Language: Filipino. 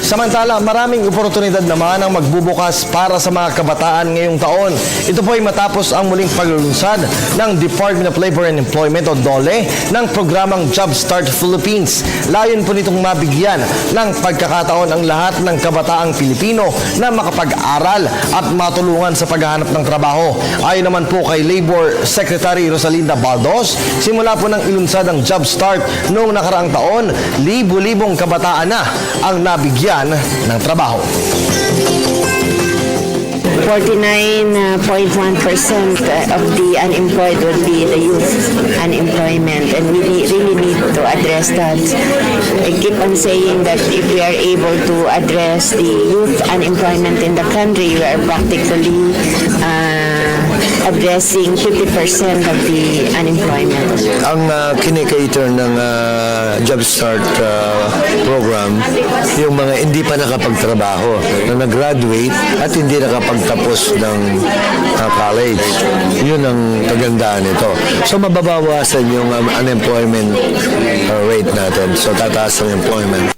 Samantala, maraming oportunidad naman ang magbubukas para sa mga kabataan ngayong taon. Ito po ay matapos ang muling paglulunsad ng Department of Labor and Employment o DOLE ng programang Job Start Philippines. Layon po nitong mabigyan ng pagkakataon ang lahat ng kabataang Pilipino na makapag-aral at matulungan sa paghahanap ng trabaho. Ayon naman po kay Labor Secretary Rosalinda Baldos, simula po nang ilunsad ang Job Start noong nakaraang taon, libu-libong kabataan na ang nabigyan ng trabaho. 49.1% of the unemployed would be the youth unemployment, and we really need to address that. I keep on saying that if we are able to address the youth unemployment in the country, we are practically addressing 50% of the unemployment. Ang kinikater ng Job Start program, yung mga hindi pa nakapagtrabaho, na nag-graduate at hindi nakapagtapos ng college. Yun ang kagandaan nito. So mababawasan yung unemployment rate natin. So tataas ang employment.